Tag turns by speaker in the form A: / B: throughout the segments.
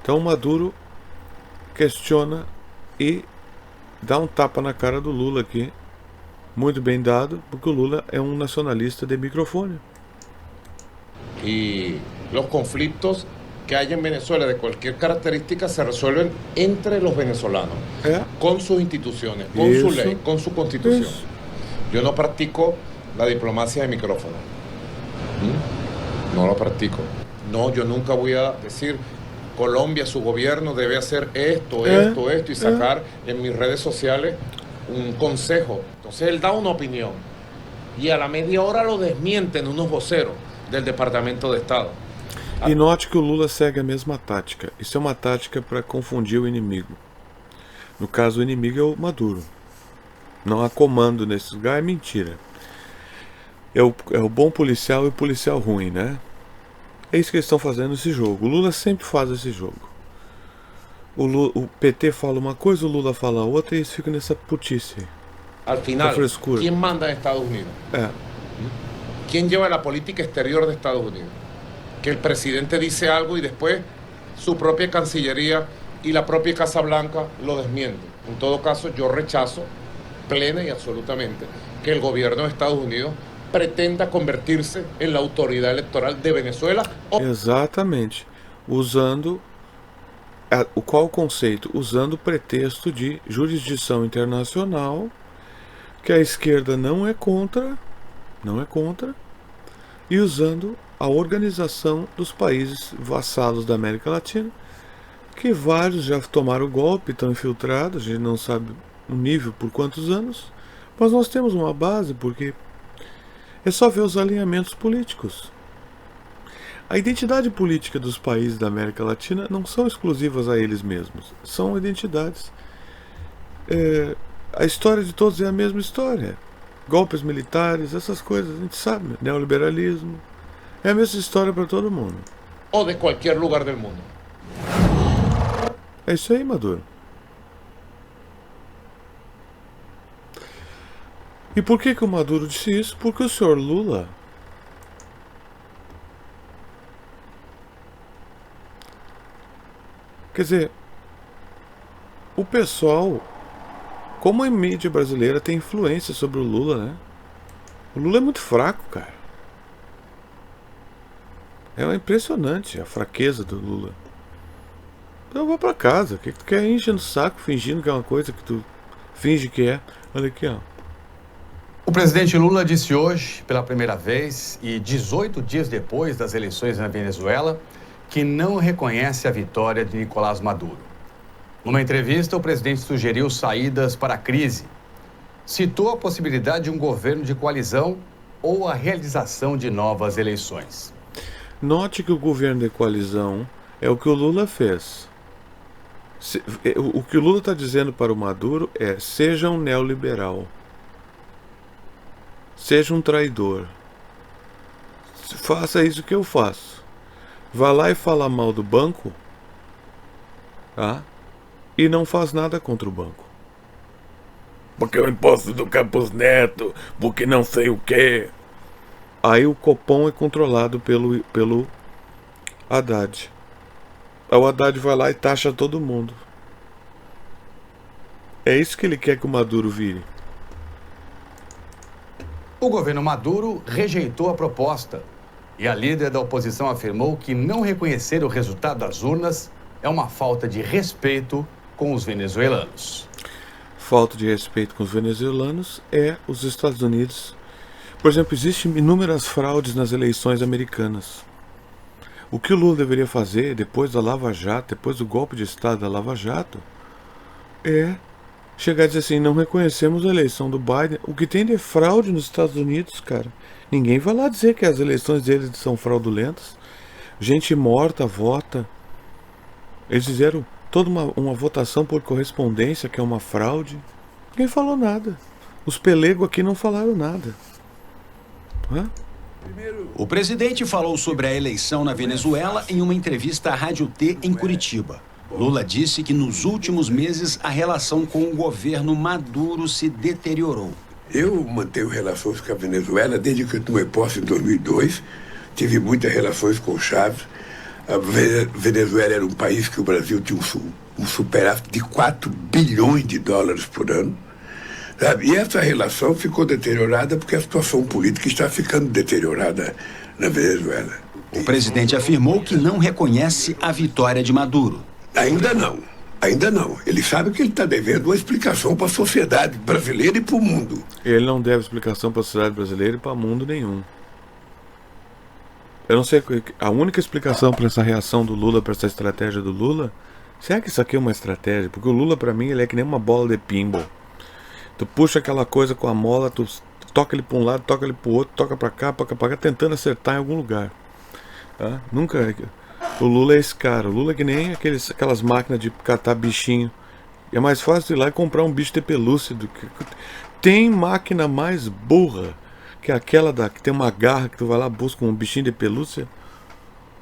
A: Então o Maduro questiona e dá um tapa na cara do Lula aqui, muito bem dado, porque o Lula é um nacionalista de microfone.
B: Y los conflictos que hay en Venezuela de cualquier característica se resuelven entre los venezolanos, con sus instituciones, con su ley, con su constitución. Yo no practico la diplomacia de micrófono. No lo practico. No, yo nunca voy a decir Colombia, su gobierno debe hacer esto y sacar en mis redes sociales un consejo. Entonces él da una opinión y a la media hora lo desmienten unos voceros del Departamento de Estado.
A: E note que o Lula segue a mesma tática. Isso é uma tática para confundir o inimigo. No caso, o inimigo é o Maduro. Não há comando nesse lugar, é mentira. É o bom policial e o policial ruim, né? É isso que eles estão fazendo nesse jogo. O Lula sempre faz esse jogo. O PT fala uma coisa, o Lula fala outra e eles ficam nessa putice.
B: Al final, ¿quién manda en Estados Unidos? ¿Quién lleva la política exterior de Estados Unidos? Que el presidente dice algo y después su propia Cancillería y la propia Casa Blanca lo desmienten. En todo caso, yo rechazo plena y absolutamente que el gobierno de Estados Unidos pretenda convertirse en la autoridad electoral de Venezuela.
A: Exatamente. Usando qual o conceito? Usando o pretexto de jurisdição internacional, que a esquerda não é contra, e usando a organização dos países vassalos da América Latina, que vários já tomaram o golpe, estão infiltrados, a gente não sabe o nível por quantos anos, mas nós temos uma base, porque é só ver os alinhamentos políticos. A identidade política dos países da América Latina não são exclusivas a eles mesmos, são identidades. A história de todos é a mesma história. Golpes militares, essas coisas, a gente sabe, neoliberalismo, é a mesma história para todo mundo.
B: Ou de qualquer lugar do mundo.
A: É isso aí, Maduro. E por que o Maduro disse isso? Porque o senhor Lula quer dizer, o pessoal, como a mídia brasileira tem influência sobre o Lula, né? O Lula é muito fraco, cara. É impressionante a fraqueza do Lula. Então vá pra casa. O que tu quer? Enchendo o saco, fingindo que é uma coisa que tu finge que é. Olha aqui, ó.
C: O presidente Lula disse hoje, pela primeira vez, e 18 dias depois das eleições na Venezuela, que não reconhece a vitória de Nicolás Maduro. Numa entrevista, o presidente sugeriu saídas para a crise. Citou a possibilidade de um governo de coalizão ou a realização de novas eleições.
A: Note que o governo de coalizão é o que o Lula fez. O que o Lula está dizendo para o Maduro é: seja um neoliberal. Seja um traidor. Faça isso que eu faço. Vá lá e fala mal do banco, tá? E não faz nada contra o banco. Porque o imposto do Campos Neto, porque não sei o quê. Aí o Copom é controlado pelo Haddad. Aí o Haddad vai lá e taxa todo mundo. É isso que ele quer que o Maduro vire.
C: O governo Maduro rejeitou a proposta e a líder da oposição afirmou que não reconhecer o resultado das urnas é uma falta de respeito com os venezuelanos.
A: Falta de respeito com os venezuelanos é os Estados Unidos. Por exemplo, existem inúmeras fraudes nas eleições americanas. O que o Lula deveria fazer depois da Lava Jato, depois do golpe de Estado da Lava Jato, é chegar e dizer assim: não reconhecemos a eleição do Biden. O que tem de fraude nos Estados Unidos, cara? Ninguém vai lá dizer que as eleições deles são fraudulentas. Gente morta vota. Eles fizeram toda uma votação por correspondência, que é uma fraude. Ninguém falou nada. Os pelegos aqui não falaram nada.
D: O presidente falou sobre a eleição na Venezuela em uma entrevista à Rádio T em Curitiba. Lula disse que nos últimos meses a relação com o governo Maduro se deteriorou.
E: Eu mantenho relações com a Venezuela desde que eu tomei posse em 2002. Tive muitas relações com o Chávez. A Venezuela era um país que o Brasil tinha um superávit de 4 bilhões de dólares por ano. Sabe? E essa relação ficou deteriorada porque a situação política está ficando deteriorada na Venezuela.
D: O presidente afirmou que não reconhece a vitória de Maduro.
E: Ainda não. Ainda não. Ele sabe que ele está devendo uma explicação para a sociedade brasileira e para o mundo.
A: Ele não deve explicação para a sociedade brasileira e para o mundo nenhum. Eu não sei, a única explicação para essa reação do Lula, para essa estratégia do Lula, será que isso aqui é uma estratégia? Porque o Lula, para mim, ele é que nem uma bola de pinball. Tu puxa aquela coisa com a mola, tu toca ele para um lado, toca ele para o outro, toca para cá, tentando acertar em algum lugar. Tá? Nunca... O Lula é esse cara. O Lula é que nem aquelas máquinas de catar bichinho. É mais fácil ir lá e comprar um bicho de pelúcia do que... Tem máquina mais burra que aquela que tem uma garra que tu vai lá e busca um bichinho de pelúcia.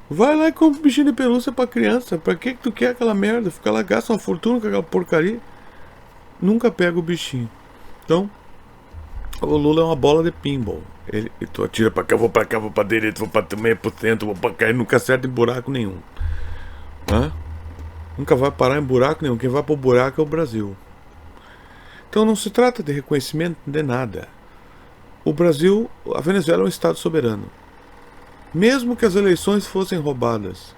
A: Vai lá e compra um bichinho de pelúcia pra criança. Pra que tu quer aquela merda? Fica lá, gasta uma fortuna com aquela porcaria. Nunca pega o bichinho. Então, o Lula é uma bola de pinball. Tu atira pra cá, vou pra direita, vou pra meio por cento, vou pra cá e nunca acerta em buraco nenhum. Nunca vai parar em buraco nenhum. Quem vai pro buraco é o Brasil. Então não se trata de reconhecimento de nada. O Brasil, a Venezuela é um estado soberano. Mesmo que as eleições fossem roubadas,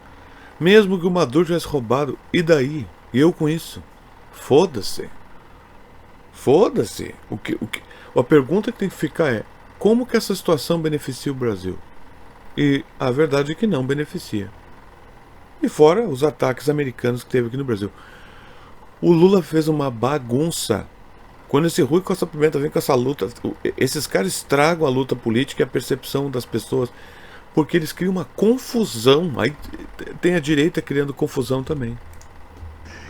A: mesmo que o Maduro tivesse roubado, e daí? E eu com isso? Foda-se. Foda-se. A pergunta que tem que ficar é: como que essa situação beneficia o Brasil? E a verdade é que não beneficia. E fora os ataques americanos que teve aqui no Brasil. O Lula fez uma bagunça. Quando esse Rui Costa Pimenta vem com essa luta, esses caras estragam a luta política e a percepção das pessoas, porque eles criam uma confusão. Aí tem a direita criando confusão também.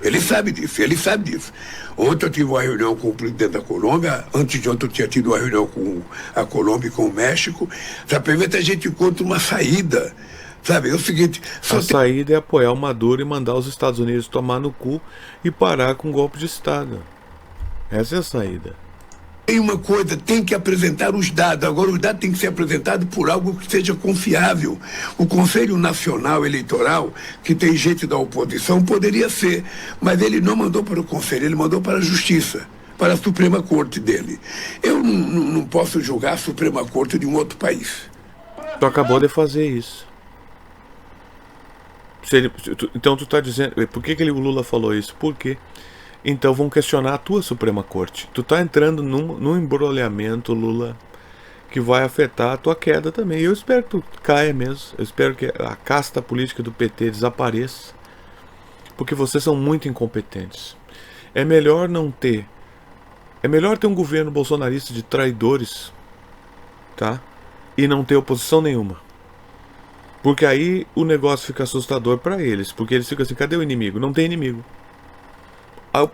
E: Ele sabe disso, ele sabe disso. Ontem eu tive uma reunião com o presidente da Colômbia, antes de ontem eu tinha tido uma reunião com a Colômbia e com o México. Sabe, a gente encontra uma saída. Sabe, é o seguinte...
A: A saída é apoiar o Maduro e mandar os Estados Unidos tomar no cu e parar com o golpe de Estado. Essa é a saída.
E: Tem uma coisa, tem que apresentar os dados. Agora, os dados têm que ser apresentados por algo que seja confiável. O Conselho Nacional Eleitoral, que tem gente da oposição, poderia ser, mas ele não mandou para o Conselho, ele mandou para a Justiça, para a Suprema Corte dele. Eu não posso julgar a Suprema Corte de um outro país.
A: Tu acabou de fazer isso. Então tu está dizendo... Por que o Lula falou isso? Por quê? Então vão questionar a tua Suprema Corte. Tu tá entrando num embrulhamento, Lula, que vai afetar a tua queda também. Eu espero que tu caia mesmo. Eu espero que a casta política do PT desapareça, porque vocês são muito incompetentes. É melhor ter um governo bolsonarista de traidores, tá? E não ter oposição nenhuma. Porque aí o negócio fica assustador para eles, porque eles ficam assim: cadê o inimigo? Não tem inimigo.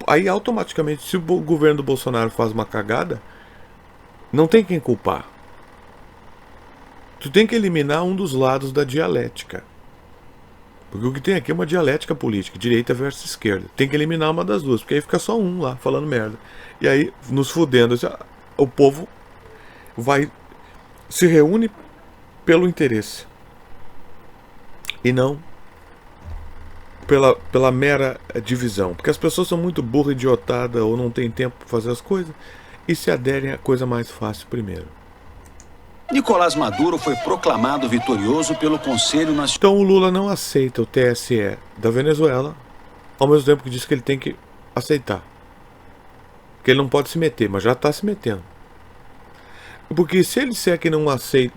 A: Aí automaticamente, se o governo do Bolsonaro faz uma cagada, não tem quem culpar. Tu tem que eliminar um dos lados da dialética. Porque o que tem aqui é uma dialética política, direita versus esquerda. Tem que eliminar uma das duas, porque aí fica só um lá falando merda. E aí, nos fudendo, o povo se reúne pelo interesse e não pela mera divisão. Porque as pessoas são muito burras, idiotadas, ou não tem tempo para fazer as coisas e se aderem à coisa mais fácil primeiro.
D: Nicolás Maduro foi proclamado vitorioso pelo Conselho Nacional.
A: Então o Lula não aceita o TSE da Venezuela, ao mesmo tempo que diz que ele tem que aceitar. Que ele não pode se meter, mas já está se metendo. Porque se ele disser que não aceita...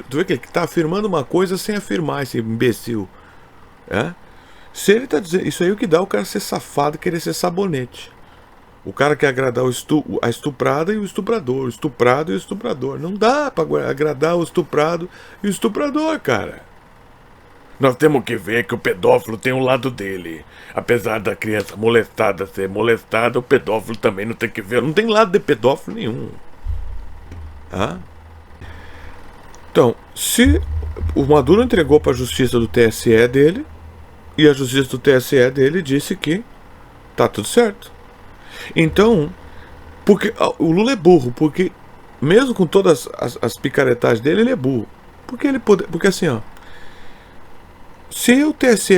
A: tu vê que ele está afirmando uma coisa sem afirmar, esse imbecil. Se ele está dizendo... Isso aí é o que dá o cara ser safado e querer ser sabonete. O cara quer agradar a estuprada e o estuprador. O estuprado e o estuprador. Não dá para agradar o estuprado e o estuprador, cara. Nós temos que ver que o pedófilo tem um lado dele. Apesar da criança molestada ser molestada, o pedófilo também não tem que ver. Não tem lado de pedófilo nenhum. Então, se o Maduro entregou para a justiça do TSE dele, e a justiça do TSE dele disse que tá tudo certo. Então, porque o Lula é burro, porque mesmo com todas as picaretagens dele, ele é burro. Porque assim, Se o TSE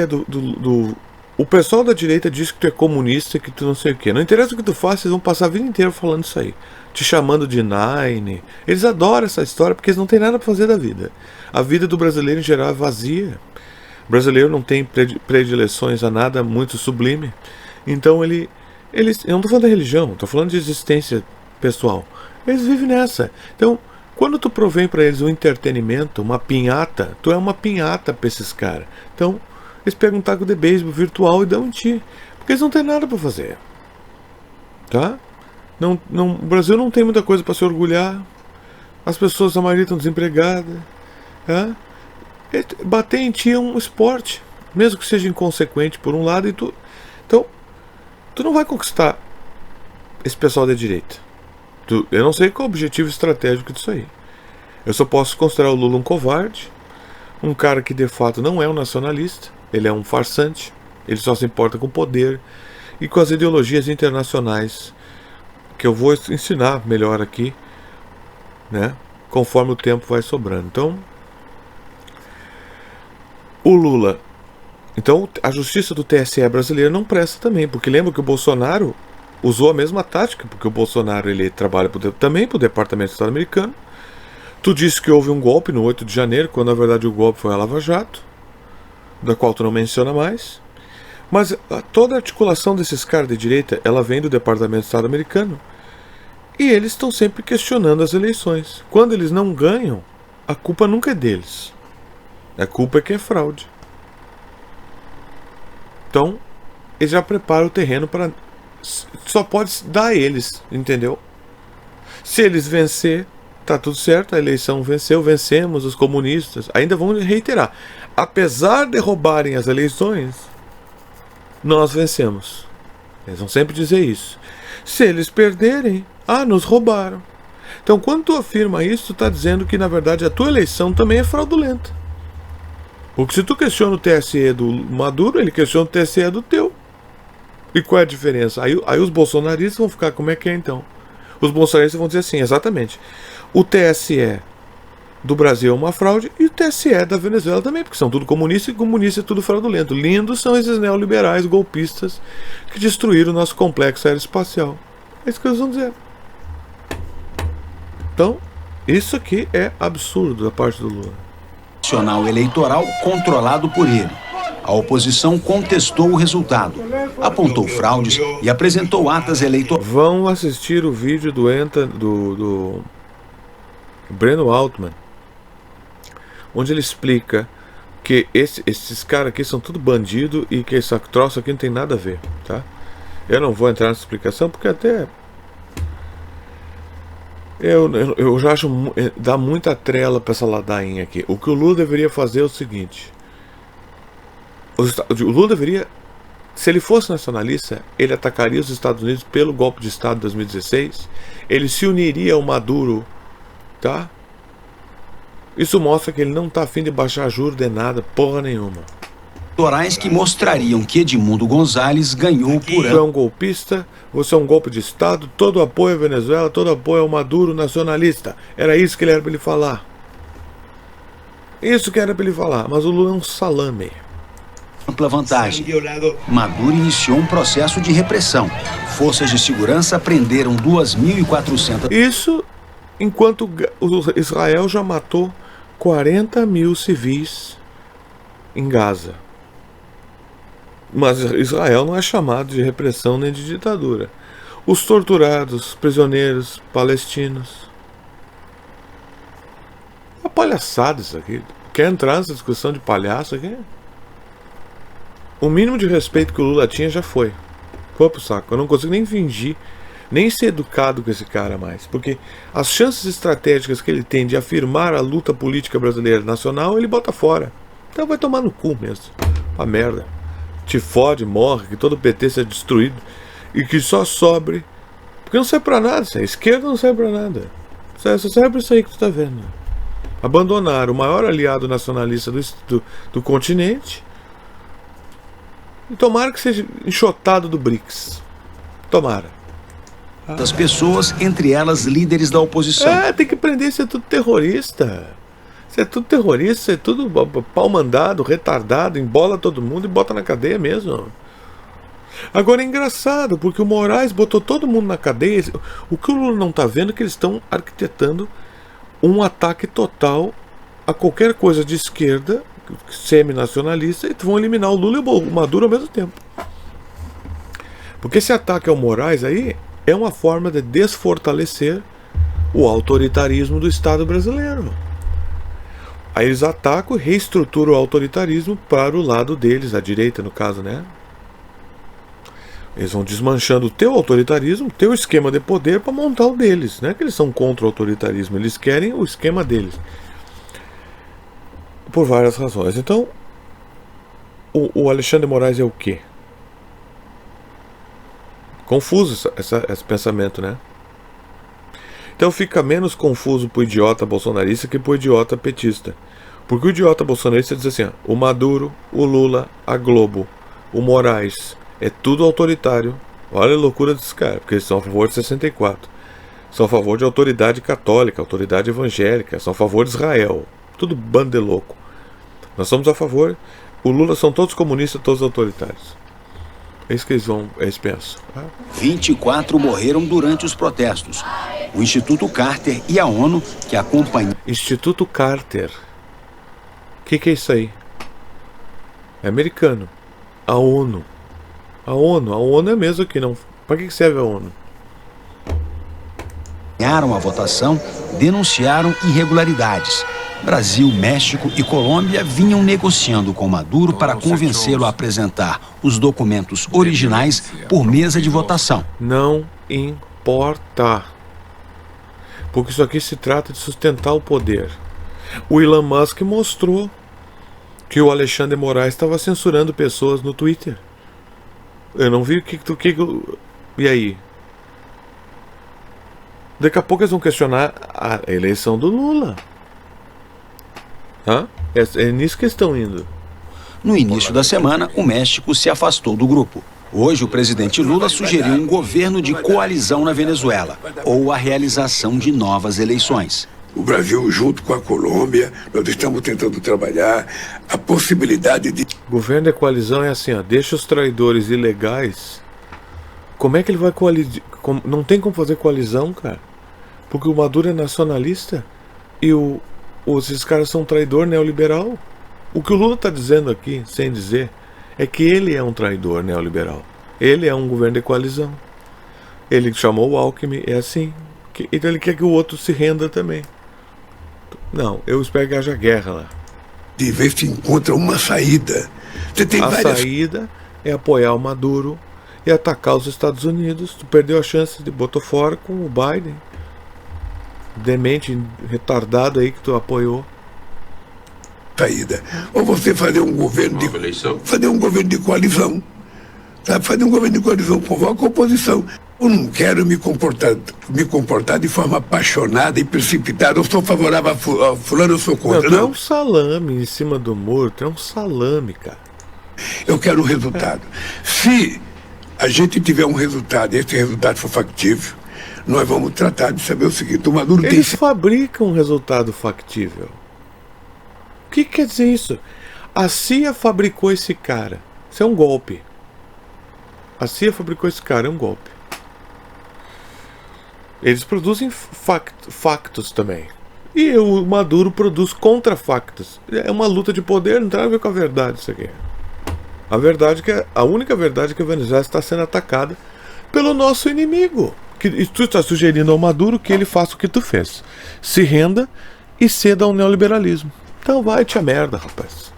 A: o pessoal da direita diz que tu é comunista, que tu não sei o que. Não interessa o que tu faça, eles vão passar a vida inteira falando isso aí. Te chamando de Nine. Eles adoram essa história porque eles não têm nada para fazer da vida. A vida do brasileiro em geral é vazia. O brasileiro não tem predileções a nada muito sublime. Então eles eu não estou falando da religião, estou falando de existência pessoal. Eles vivem nessa. Então, quando tu provém para eles um entretenimento, uma pinhata, tu é uma pinhata para esses caras. Então, eles pegam um taco de beisebol virtual e dão em ti. Porque eles não têm nada para fazer. Tá? O Brasil não tem muita coisa para se orgulhar. As pessoas, a maioria, estão desempregadas. Tá? Bater em ti é um esporte. Mesmo que seja inconsequente por um lado. Então, tu não vai conquistar esse pessoal da direita. Eu não sei qual é o objetivo estratégico disso aí. Eu só posso considerar o Lula um covarde. Um cara que de fato não é um nacionalista. Ele é um farsante. Ele só se importa com o poder e com as ideologias internacionais, que eu vou ensinar melhor aqui, né, conforme o tempo vai sobrando. Então, o Lula... Então, a justiça do TSE brasileira não presta também, porque lembra que o Bolsonaro usou a mesma tática, porque o Bolsonaro ele trabalha também para o Departamento de Estado americano. Tu disse que houve um golpe no 8 de janeiro, quando na verdade o golpe foi a Lava Jato, da qual tu não menciona mais. Mas toda a articulação desses caras de direita, ela vem do Departamento de Estado americano. E eles estão sempre questionando as eleições. Quando eles não ganham, a culpa nunca é deles. A culpa é que é fraude. Então, eles já preparam o terreno para... Só pode dar a eles, entendeu? Se eles vencer, tá tudo certo, a eleição venceu, vencemos, os comunistas. Ainda vão reiterar. Apesar de roubarem as eleições, nós vencemos. Eles vão sempre dizer isso. Se eles perderem, nos roubaram. Então, quando tu afirma isso, tu está dizendo que, na verdade, a tua eleição também é fraudulenta. Porque se tu questiona o TSE do Maduro, ele questiona o TSE do teu. E qual é a diferença? Aí os bolsonaristas vão ficar, como é que é então? Os bolsonaristas vão dizer assim, exatamente. O TSE do Brasil é uma fraude e o TSE da Venezuela também, porque são tudo comunistas e comunista é tudo fraudulento. Lindos são esses neoliberais golpistas que destruíram o nosso complexo aeroespacial. É isso que eles vão dizer. Então, isso aqui é absurdo da parte do Lula.
D: Nacional eleitoral controlado por ele. A oposição contestou o resultado, apontou fraudes e apresentou atas eleitorais.
A: Vão assistir o vídeo do Breno Altman, onde ele explica que esses caras aqui são tudo bandido e que esse troço aqui não tem nada a ver, tá? Eu não vou entrar nessa explicação porque até eu já acho dá muita trela para essa ladainha aqui. O que o Lula deveria fazer é o seguinte: o Lula deveria, se ele fosse nacionalista, ele atacaria os Estados Unidos pelo golpe de Estado de 2016, ele se uniria ao Maduro, tá? Isso mostra que ele não está a fim de baixar juros de nada, porra nenhuma.
D: Eleitorais que mostrariam que Edmundo Gonzalez ganhou por
A: ano. Você é um golpista, você é um golpe de Estado, todo apoio à Venezuela, todo apoio ao Maduro nacionalista. Era isso que ele era para ele falar. Isso que era para ele falar, mas o Lula é um salame.
D: Ampla vantagem. Maduro iniciou um processo de repressão. Forças de segurança prenderam 2.400...
A: Isso enquanto Israel já matou 40 mil civis em Gaza. Mas Israel não é chamado de repressão nem de ditadura. Os torturados, prisioneiros palestinos. É uma palhaçada isso aqui. Quer entrar nessa discussão de palhaço aqui? O mínimo de respeito que o Lula tinha já foi. Foi pro saco. Eu não consigo nem fingir, nem ser educado com esse cara mais. Porque as chances estratégicas que ele tem de afirmar a luta política brasileira nacional, ele bota fora. Então vai tomar no cu mesmo. Uma merda. Te fode, morre, que todo o PT seja destruído. E que só sobre. Porque não serve pra nada. A esquerda não serve pra nada. Só serve pra isso aí que tu tá vendo. Abandonar o maior aliado nacionalista do continente. E tomara que seja enxotado do BRICS. Tomara.
D: Das pessoas, entre elas líderes da oposição.
A: Tem que prender, isso é tudo terrorista. Isso é tudo terrorista, isso é tudo pau mandado, retardado, embola todo mundo e bota na cadeia mesmo. Agora é engraçado, porque o Moraes botou todo mundo na cadeia. O que o Lula não está vendo é que eles estão arquitetando um ataque total a qualquer coisa de esquerda, semi-nacionalista, e vão eliminar o Lula e o Maduro ao mesmo tempo. Porque esse ataque ao Moraes aí é uma forma de desfortalecer o autoritarismo do Estado brasileiro. Aí eles atacam e reestruturam o autoritarismo para o lado deles, a direita no caso, né? Eles vão desmanchando o teu autoritarismo, o teu esquema de poder para montar o deles. Não é que eles são contra o autoritarismo, eles querem o esquema deles. Por várias razões. Então, o Alexandre de Moraes é o quê? Confuso esse pensamento, né? Então fica menos confuso pro idiota bolsonarista que pro idiota petista. Porque o idiota bolsonarista diz assim, ó, o Maduro, o Lula, a Globo, o Moraes, é tudo autoritário. Olha a loucura desses caras, porque eles são a favor de 64. São a favor de autoridade católica, autoridade evangélica, são a favor de Israel. Tudo bando de louco. Nós somos a favor. O Lula são todos comunistas, todos autoritários. É isso que eles pensam.
D: 24 morreram durante os protestos. O Instituto Carter e a ONU, que acompanham...
A: Instituto Carter. O que é isso aí? É americano. A ONU. A ONU é mesmo que não... Para que serve a ONU?
D: Ganharam a votação, denunciaram irregularidades. Brasil, México e Colômbia vinham negociando com Maduro para convencê-lo a apresentar os documentos originais por mesa de votação.
A: Não importa. Porque isso aqui se trata de sustentar o poder. O Elon Musk mostrou que o Alexandre de Moraes estava censurando pessoas no Twitter. Eu não vi o que... E aí? Daqui a pouco eles vão questionar a eleição do Lula. É nisso que estão indo.
D: No início da semana, o México se afastou do grupo. Hoje, o presidente Lula sugeriu um governo de coalizão na Venezuela ou a realização de novas eleições.
E: O Brasil, junto com a Colômbia, nós estamos tentando trabalhar a possibilidade de...
A: Governo de coalizão é assim, ó, deixa os traidores ilegais. Como é que ele vai coalizar? Não tem como fazer coalizão, cara. Porque o Maduro é nacionalista e esses caras são traidor neoliberal. O que o Lula está dizendo aqui, sem dizer, é que ele é um traidor neoliberal. Ele é um governo de coalizão. Ele chamou o Alckmin, é assim. Então ele quer que o outro se renda também. Não, eu espero que haja guerra lá.
E: De vez se encontra uma saída. Você tem várias...
A: saída é apoiar o Maduro e atacar os Estados Unidos. Tu perdeu a chance de botar fora com o Biden. Demente, retardado aí que tu apoiou.
E: Saída. Ou você fazer um governo de coalizão. Sabe? Fazer um governo de coalizão, convoca a oposição. Eu não quero me comportar de forma apaixonada e precipitada. Eu sou favorável a fulano, eu sou contra.
A: Não, tu é um salame em cima do muro. Tu é um salame, cara.
E: Eu quero um resultado. Se a gente tiver um resultado e esse resultado for factível, nós vamos tratar de saber o seguinte: o Maduro
A: Eles fabricam um resultado factível. O que quer dizer isso? A CIA fabricou esse cara. Isso é um golpe. A CIA fabricou esse cara, é um golpe. Eles produzem factos também. E o Maduro produz contra-factos. É uma luta de poder, não tem nada a ver com a verdade isso aqui. A verdade a única verdade é que a Venezuela está sendo atacada pelo nosso inimigo. E tu está sugerindo ao Maduro que ele faça o que tu fez. Se renda e ceda ao neoliberalismo. Então vai-te a merda, rapaz.